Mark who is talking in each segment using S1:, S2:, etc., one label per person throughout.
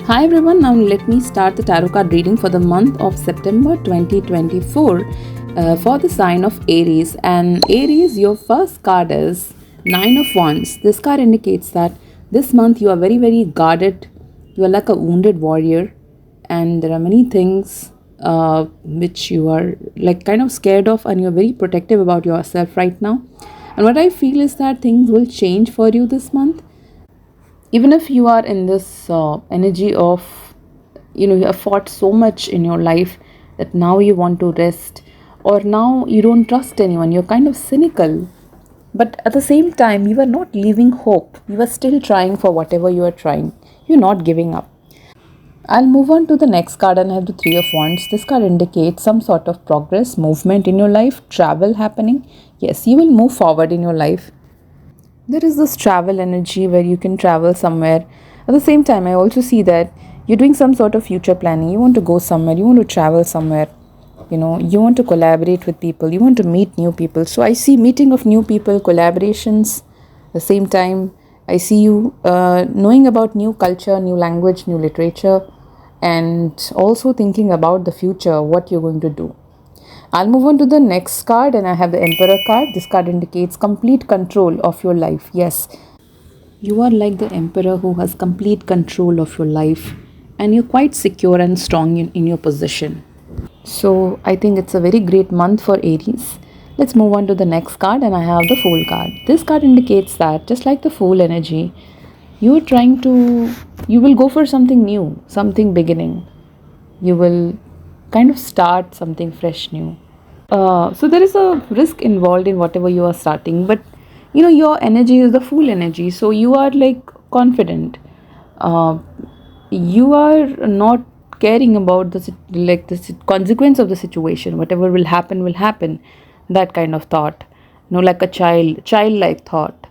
S1: Hi everyone, now let me start the tarot card reading for the month of September 2024 for the sign of Aries. And Aries, your first card is Nine of Wands. This card indicates that this month you are very, very guarded. You are like a wounded warrior, and there are many things which you are like kind of scared of, and you're very protective about yourself right now. And what I feel is that things will change for you this month, even if you are in this energy of you have fought so much in your life that now you want to rest, or now you don't trust anyone, you're kind of cynical, but at the same time you are not leaving hope. You are still trying for whatever you are trying. You're not giving up. I'll move on to the next card, and I have the Three of Wands. This card indicates some sort of progress, movement in your life, travel happening. Yes, you will move forward in your life. There is this travel energy where you can travel somewhere. At the same time, I also see that you're doing some sort of future planning. You want to go somewhere, you want to travel somewhere, you want to collaborate with people, you want to meet new people. So I see meeting of new people, collaborations. At the same time, I see you knowing about new culture, new language, new literature, and also thinking about the future, what you're going to do. I'll move on to the next card, and I have the Emperor card. This card indicates complete control of your life. Yes, you are like the Emperor who has complete control of your life, and you're quite secure and strong in your position. So I think it's a very great month for Aries. Let's move on to the next card, and I have the Fool card. This card indicates that just like the Fool energy, you will go for something new, something beginning. You will kind of start something fresh new. So there is a risk involved in whatever you are starting, but your energy is the Fool energy, so you are like confident. You are not caring about the consequence of the situation. Whatever will happen. That kind of thought, like a childlike thought.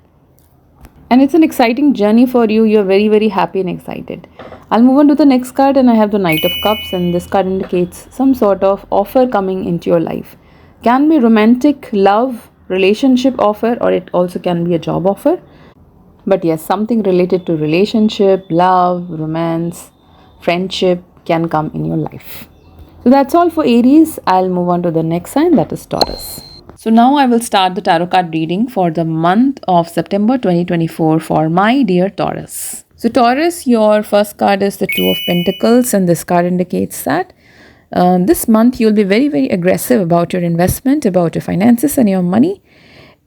S1: And it's an exciting journey for you. You're very, very happy and excited. I'll move on to the next card, and I have the Knight of Cups, and this card indicates some sort of offer coming into your life. Can be romantic, love, relationship offer, or it also can be a job offer. But yes, something related to relationship, love, romance, friendship can come in your life. So that's all for Aries. I'll move on to the next sign, that is Taurus. So now I will start the tarot card reading for the month of September 2024 for my dear Taurus. So Taurus, your first card is the Two of Pentacles, and this card indicates that this month you'll be very, very aggressive about your investment, about your finances and your money,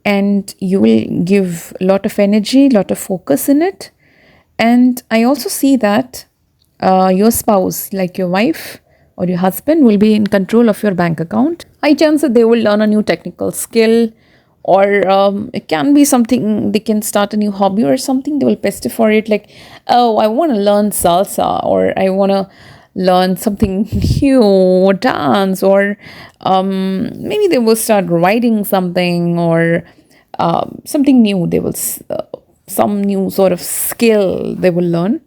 S1: and you will give a lot of energy, a lot of focus in it. And I also see that your spouse, like your wife or your husband, will be in control of your bank account. High chance that they will learn a new technical skill, or it can be something, they can start a new hobby or something. They will pester for it, like, oh, I want to learn salsa, or I want to learn something new, dance, or maybe they will start writing something, or something new. They will some new sort of skill they will learn.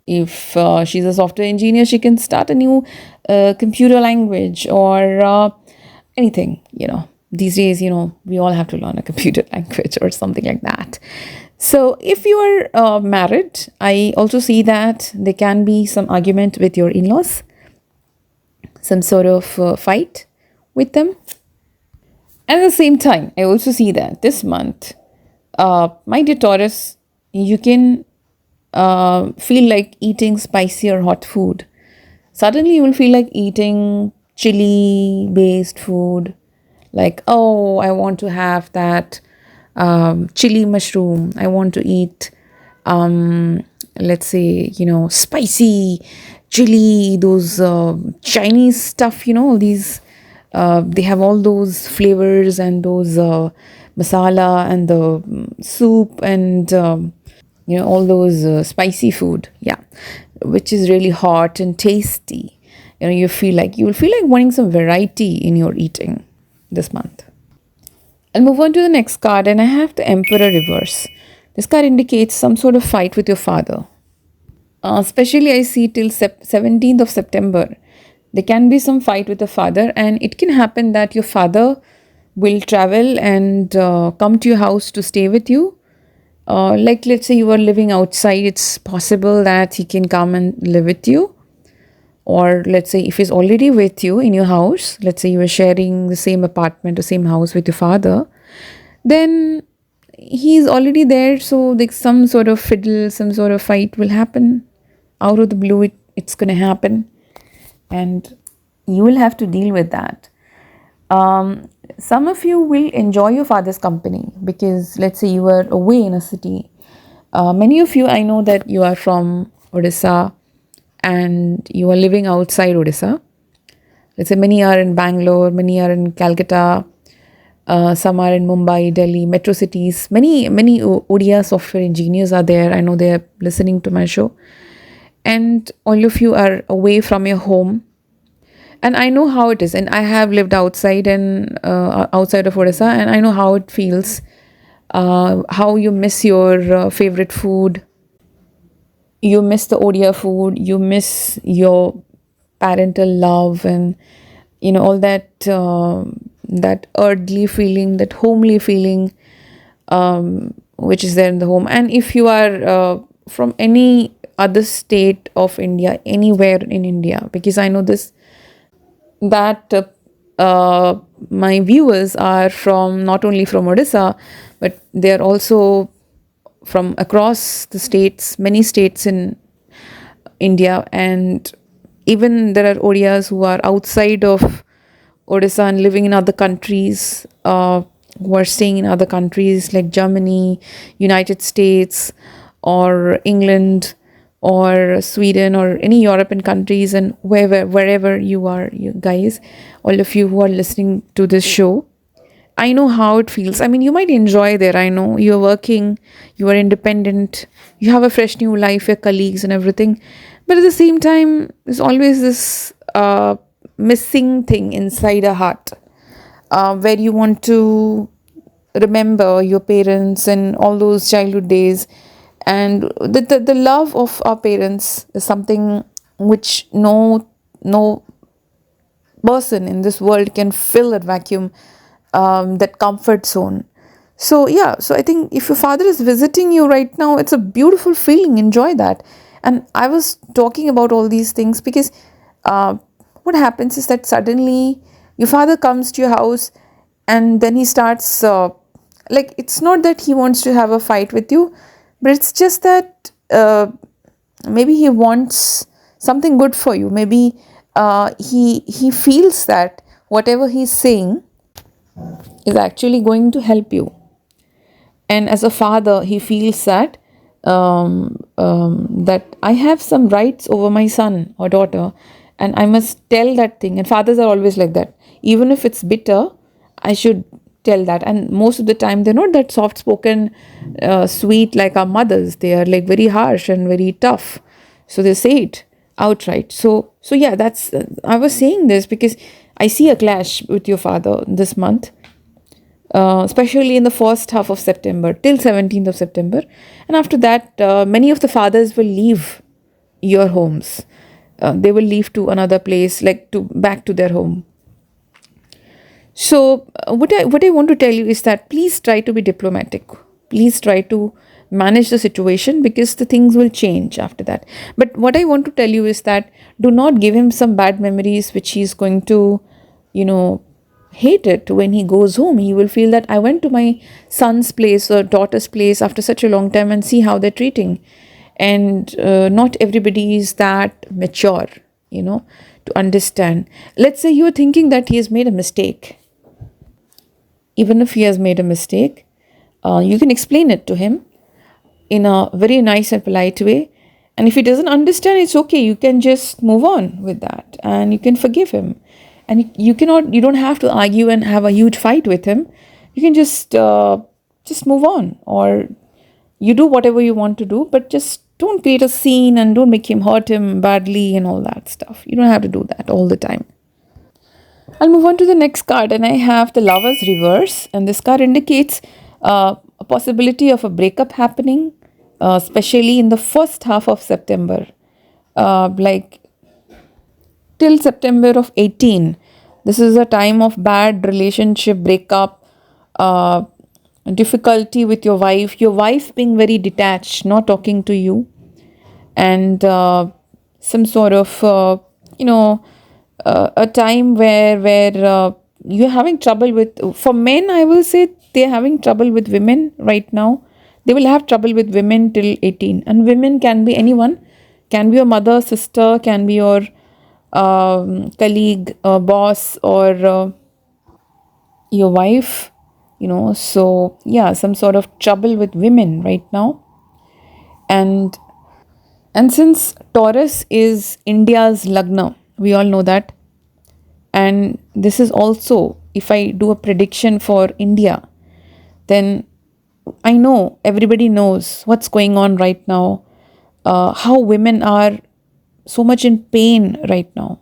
S1: If she's a software engineer, she can start a new computer language, or anything. These days, we all have to learn a computer language or something like that. So if you are married, I also see that there can be some argument with your in-laws, some sort of fight with them. And at the same time, I also see that this month, my dear Taurus, you can feel like eating spicy or hot food. Suddenly you will feel like eating chili based food, like, oh, I want to have that chili mushroom, I want to eat let's say spicy chili, those Chinese stuff, these they have all those flavors and those masala and the soup and all those spicy food, which is really hot and tasty. You will feel like wanting some variety in your eating this month. I'll move on to the next card, and I have the Emperor reverse. This card indicates some sort of fight with your father. Especially I see till 17th of September. There can be some fight with the father, and it can happen that your father will travel and come to your house to stay with you. Like, let's say you are living outside, it's possible that he can come and live with you. Or let's say if he's already with you in your house, let's say you are sharing the same apartment or same house with your father, then he's already there. So like some sort of fiddle, some sort of fight will happen out of the blue. It's going to happen, and you will have to deal with that. Some of you will enjoy your father's company because let's say you are away in a city. Many of you, I know that you are from Odisha and you are living outside Odisha. Let's say many are in Bangalore, many are in Calcutta, some are in Mumbai, Delhi, metro cities. Many Odia software engineers are there. I know they are listening to my show. And all of you are away from your home, and I know how it is, and I have lived outside and outside of Odisha, and I know how it feels, how you miss your favorite food, you miss the Odia food, you miss your parental love, and all that that earthly feeling, that homely feeling, which is there in the home. And if you are from any other state of India, anywhere in India, because I know this, that my viewers are from not only from Odisha, but they are also from across the states, many states in India, and even there are Odias who are outside of Odisha and living in other countries, who are staying in other countries like Germany, United States, or England, or Sweden, or any European countries, and wherever you are, you guys, all of you who are listening to this show. I know how it feels. I mean, you might enjoy there. I know you're working, you are independent, you have a fresh new life, your colleagues and everything. But at the same time, there's always this missing thing inside a heart, where you want to remember your parents and all those childhood days. And the love of our parents is something which no person in this world can fill that vacuum, that comfort zone. So yeah, so I think if your father is visiting you right now, it's a beautiful feeling. Enjoy that. And I was talking about all these things because what happens is that suddenly your father comes to your house, and then he starts like, it's not that he wants to have a fight with you, but it's just that maybe he wants something good for you. Maybe he feels that whatever he's saying is actually going to help you. And as a father, he feels that that I have some rights over my son or daughter, and I must tell that thing. And fathers are always like that. Even if it's bitter, I should tell that. And most of the time, they're not that soft spoken, sweet like our mothers. They are like very harsh and very tough. So they say it outright. So yeah, that's. I was saying this because I see a clash with your father this month, especially in the first half of September till 17th of September. And after that, many of the fathers will leave your homes. They will leave to another place, like to back to their home. So what I want to tell you is that please try to be diplomatic. Please try to manage the situation, because the things will change after that. But what I want to tell you is that do not give him some bad memories which he's going to, hate it when he goes home. He will feel that I went to my son's place or daughter's place after such a long time and see how they're treating. And not everybody is that mature, to understand. Let's say you're thinking that he has made a mistake. Even if he has made a mistake, you can explain it to him in a very nice and polite way. And if he doesn't understand, it's okay. You can just move on with that and you can forgive him. And you don't have to argue and have a huge fight with him. You can just move on, or you do whatever you want to do, but just don't create a scene and don't make him hurt him badly and all that stuff. You don't have to do that all the time. I'll move on to the next card, and I have the Lovers Reverse, and this card indicates a possibility of a breakup happening, especially in the first half of September, like till September of 18. This is a time of bad relationship breakup, difficulty with your wife being very detached, not talking to you, and some sort of a time where you're having trouble with, for men I will say they're having trouble with women right now. They will have trouble with women till 18, and women can be anyone, can be your mother, sister, can be your colleague, boss, or your wife, so yeah, some sort of trouble with women right now. And and since Taurus is India's lagna, we all know that, and this is also, if I do a prediction for India, then I know everybody knows what's going on right now, how women are so much in pain right now.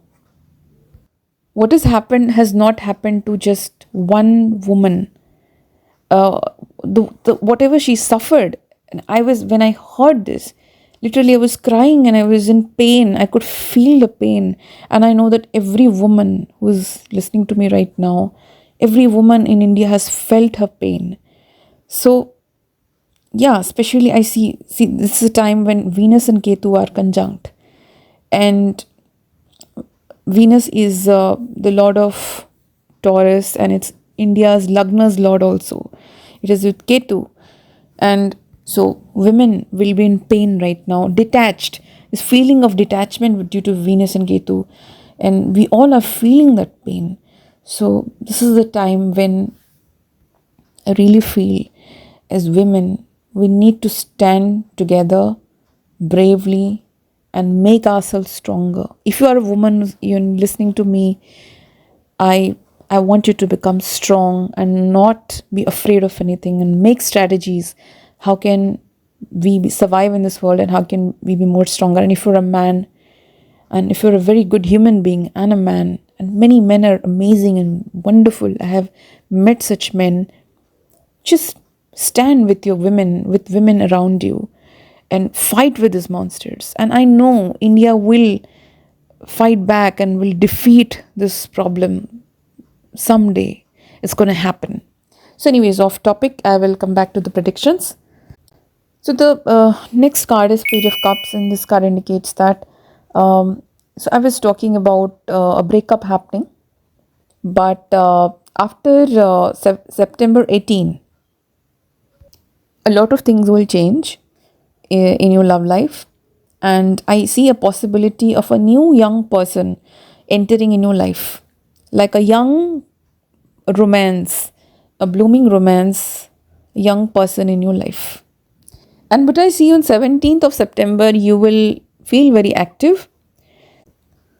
S1: What has happened has not happened to just one woman. uh, the whatever she suffered, and I was, when I heard this, literally I was crying and I was in pain. I could feel the pain, and I know that every woman who's listening to me right now, every woman in India has felt her pain. So yeah, especially I see this is a time when Venus and Ketu are conjunct, and Venus is the lord of Taurus, and it's India's Lagna's lord also. It is with Ketu. And so women will be in pain right now, detached. This feeling of detachment due to Venus and Ketu. And we all are feeling that pain. So this is the time when I really feel, as women, we need to stand together bravely and make ourselves stronger. If you are a woman, you're listening to me, I I want you to become strong and not be afraid of anything, and make strategies. How can survive in this world, and how can we be more stronger? And if you're a man, and if you're a very good human being and a man, and many men are amazing and wonderful, I have met such men, just stand with your women, with women around you, and fight with these monsters. And I know India will fight back and will defeat this problem someday. It's going to happen. So anyways, off topic, I will come back to the predictions. So the next card is Page of Cups, and this card indicates that so I was talking about a breakup happening, but after September 18, a lot of things will change in your love life, and I see a possibility of a new young person entering in your life, like a young romance, a blooming romance, young person in your life. And what I see on 17th of September, you will feel very active.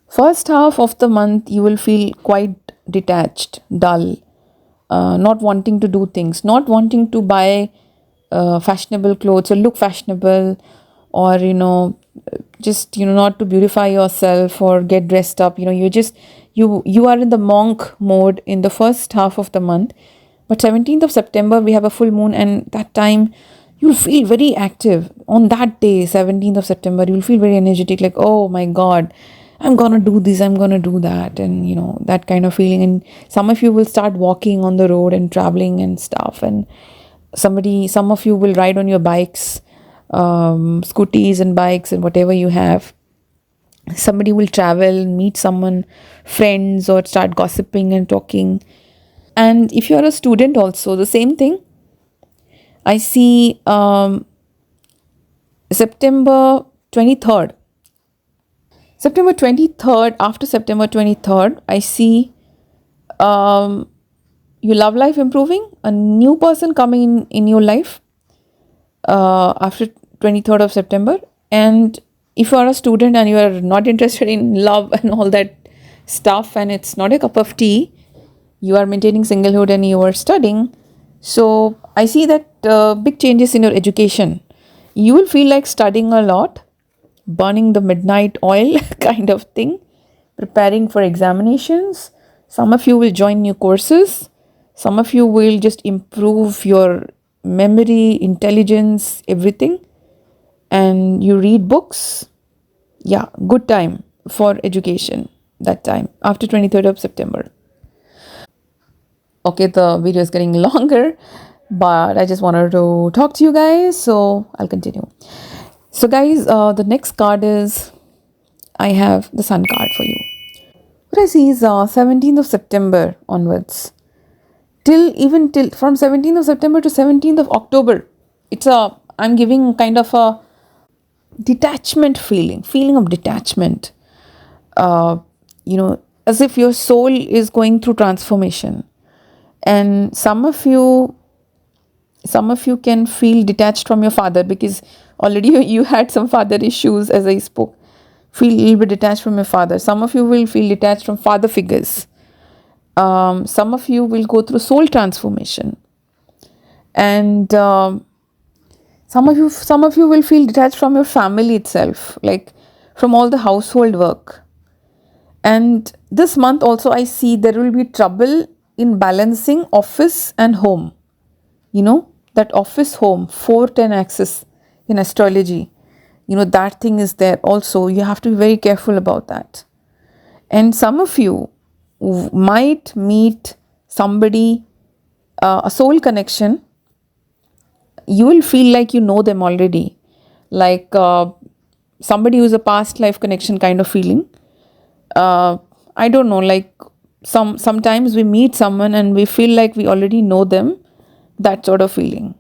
S1: First half of the month, you will feel quite detached, dull, not wanting to do things, not wanting to buy fashionable clothes or look fashionable, or just not to beautify yourself or get dressed up. You are in the monk mode in the first half of the month. But 17th of September, we have a full moon, and that time you'll feel very active. On that day, 17th of September, you'll feel very energetic, like, oh my God, I'm gonna do this, I'm gonna do that, and that kind of feeling. And some of you will start walking on the road and traveling and stuff, and some of you will ride on your bikes, scooties and bikes and whatever you have. Somebody will travel, meet someone, friends, or start gossiping and talking. And if you're a student also, the same thing. I see September 23rd. September 23rd, after September 23rd, I see your love life improving, a new person coming in your life after 23rd of September. And if you are a student and you are not interested in love and all that stuff, and it's not a cup of tea, you are maintaining singlehood and you are studying, so I see that big changes in your education. You will feel like studying a lot, burning the midnight oil kind of thing, preparing for examinations. Some of you will join new courses. Some of you will just improve your memory, intelligence, everything. And you read books. Yeah, good time for education that time, after 23rd of September. Okay, the video is getting longer. but I just wanted to talk to you guys, so I'll continue. So, guys, the next card is I have the Sun card for you. What I see is 17th of September onwards, till from 17th of September to 17th of October. I'm giving kind of a detachment feeling of detachment. Uh, as if your soul is going through transformation, and some of you can feel detached from your father because already you had some father issues, as I spoke. Feel a little bit detached from your father. Some of you will feel detached from father figures. Some of you will go through soul transformation, and some of you will feel detached from your family itself, like from all the household work. And this month also, I see there will be trouble in balancing office and home. That office home 410 axis in astrology, that thing is there also. You have to be very careful about that. And some of you might meet somebody, a soul connection. You will feel like you know them already, like somebody who's a past life connection kind of feeling. I don't know, like sometimes we meet someone and we feel like we already know them, that sort of feeling.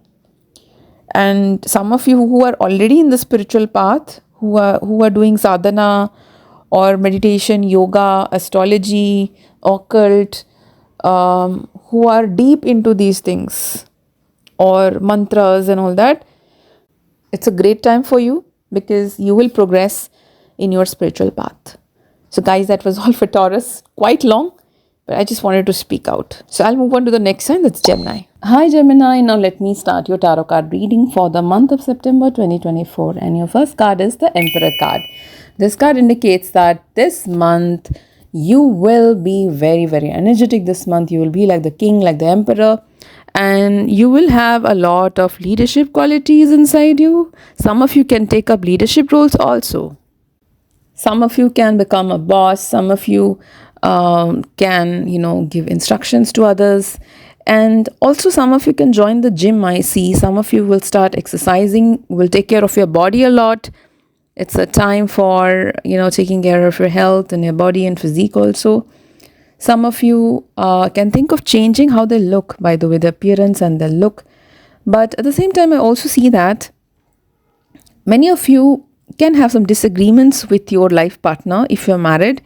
S1: And some of you who are already in the spiritual path, who are doing sadhana or meditation, yoga, astrology, occult, who are deep into these things, or mantras and all that, it's a great time for you because you will progress in your spiritual path. So, guys, that was all for Taurus. Quite long, but I just wanted to speak out. So, I'll move on to the next sign, that's Gemini. Hi, Gemini. Now, let me start your tarot card reading for the month of September 2024. And your first card is the Emperor card. This card indicates that this month you will be very, very energetic. This month, you will be like the king, like the emperor. And you will have a lot of leadership qualities inside you. Some of you can take up leadership roles also. Some of you can become a boss. Some of you can, give instructions to others. And also some of you can join the gym, I see. Some of you will start exercising, will take care of your body a lot. It's a time for, taking care of your health and your body and physique also. Some of you can think of changing how they look, by the way, the appearance and the look. But at the same time, I also see that many of you can have some disagreements with your life partner. If you're married,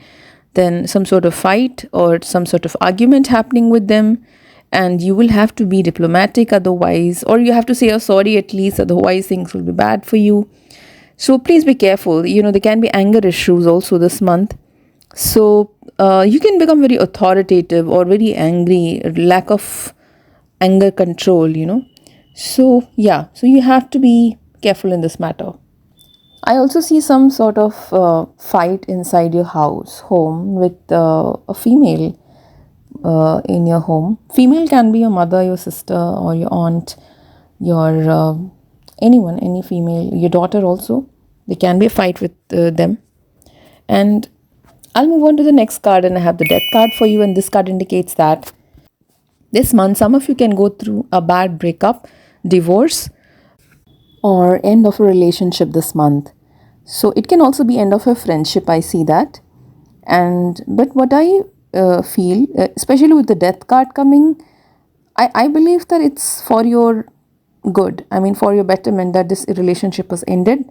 S1: then some sort of fight or some sort of argument happening with them. And you will have to be diplomatic otherwise, or you have to say, oh, sorry at least, otherwise things will be bad for you. So please be careful. There can be anger issues also this month. So you can become very authoritative or very angry, lack of anger control, So so you have to be careful in this matter. I also see some sort of fight inside your home with a female in your home. Female can be your mother, your sister, or your aunt, your anyone, any female, your daughter also. There can be a fight with them. And I'll move on to the next card, and I have the Death card for you. And this card indicates that this month, some of you can go through a bad breakup, divorce, or end of a relationship this month. So it can also be end of a friendship, I see that. But what I feel, especially with the Death card coming, I believe that it's for your good. I mean, for your betterment, that this relationship has ended.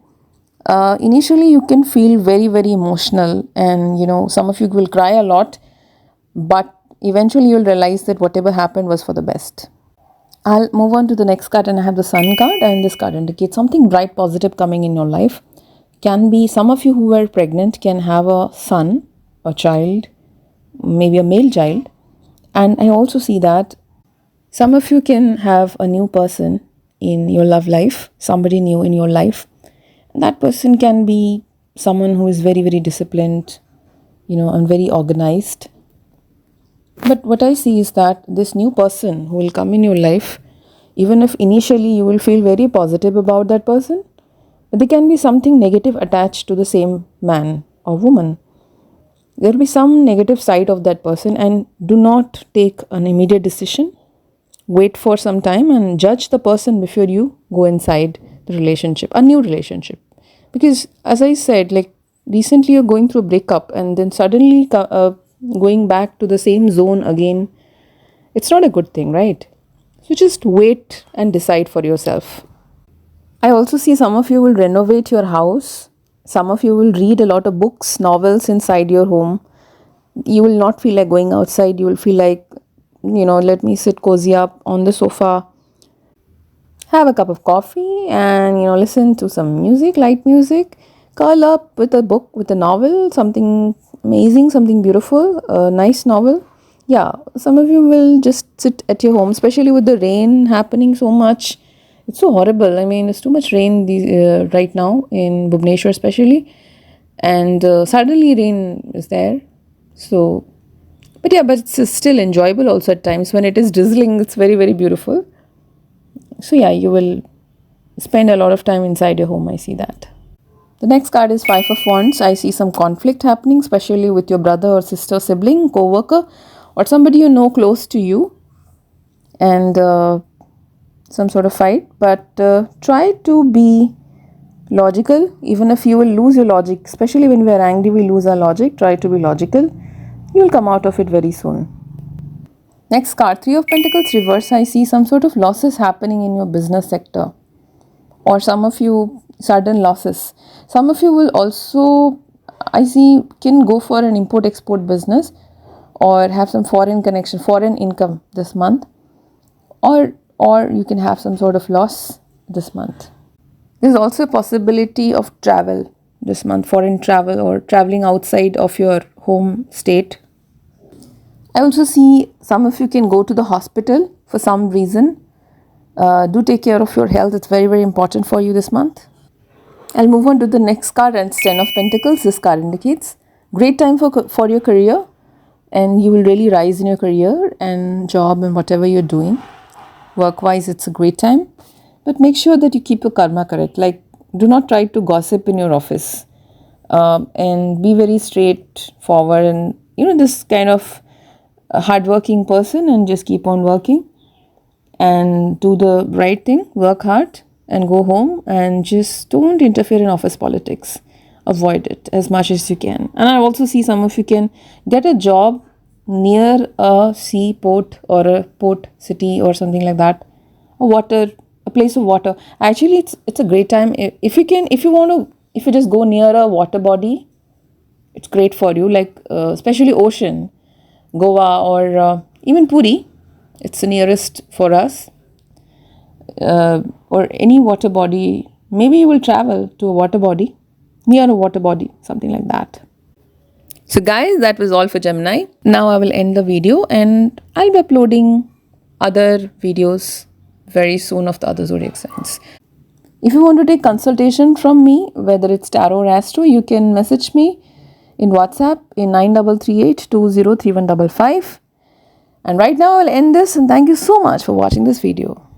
S1: Initially, you can feel very, very emotional, and some of you will cry a lot, but eventually you'll realize that whatever happened was for the best. I'll move on to the next card, and I have the Sun card, and this card indicates something bright, positive coming in your life. Can be some of you who were pregnant can have a son, a child, maybe a male child. And I also see that some of you can have a new person in your love life, somebody new in your life. And that person can be someone who is very, very disciplined, and very organized. But what I see is that this new person who will come in your life, even if initially you will feel very positive about that person, there can be something negative attached to the same man or woman. There will be some negative side of that person, and do not take an immediate decision. wait for some time and judge the person before you go inside the relationship, a new relationship. Because as I said, like recently you're going through a breakup and then suddenly going back to the same zone again, it's not a good thing, right? So just wait and decide for yourself. I also see some of you will renovate your house. Some of you will read a lot of books, novels inside your home. You will not feel like going outside. You will feel like, let me sit cozy up on the sofa, have a cup of coffee, and, listen to some music, light music, curl up with a book, with a novel, something amazing, something beautiful, a nice novel. Yeah, some of you will just sit at your home, especially with the rain happening so much. It's so horrible. I mean, there's too much rain right now in Bhubaneswar especially. And suddenly rain is there. So, but it's still enjoyable also at times. When it is drizzling, it's very, very beautiful. So yeah, you will spend a lot of time inside your home. I see that. The next card is Five of Wands. I see some conflict happening, especially with your brother or sister, sibling, co-worker, or somebody you know close to you. And some sort of fight, but try to be logical. Even if you will lose your logic, especially when we are angry, we lose our logic. Try to be logical. You will come out of it very soon. Next card, Three of Pentacles reverse. I see some sort of losses happening in your business sector, or some of you sudden losses. Some of you will also, I see, can go for an import-export business or have some foreign connection, foreign income this month, or you can have some sort of loss this month. There's also a possibility of travel this month, foreign travel or traveling outside of your home state. I also see some of you can go to the hospital for some reason. Do take care of your health. It's very, very important for you this month. I'll move on to the next card, and it's Ten of Pentacles. This card indicates great time for your career, and you will really rise in your career and job and whatever you're doing. Work-wise, it's a great time, but make sure that you keep your karma correct. Like, do not try to gossip in your office, and be very straightforward and, this kind of a hardworking person, and just keep on working and do the right thing, work hard and go home, and just don't interfere in office politics. Avoid it as much as you can. And I also see some of you can get a job near a seaport or a port city or something like that, a place of water. Actually, it's a great time if you just go near a water body. It's great for you, like especially ocean, Goa, or even Puri. It's the nearest for us, or any water body. Maybe you will travel to a water body, near a water body, something like that. So guys, that was all for Gemini. Now I will end the video, and I'll be uploading other videos very soon of the other zodiac signs. If you want to take consultation from me, whether it's tarot or astro, you can message me in WhatsApp in 9338203155. And right now I'll end this, and thank you so much for watching this video.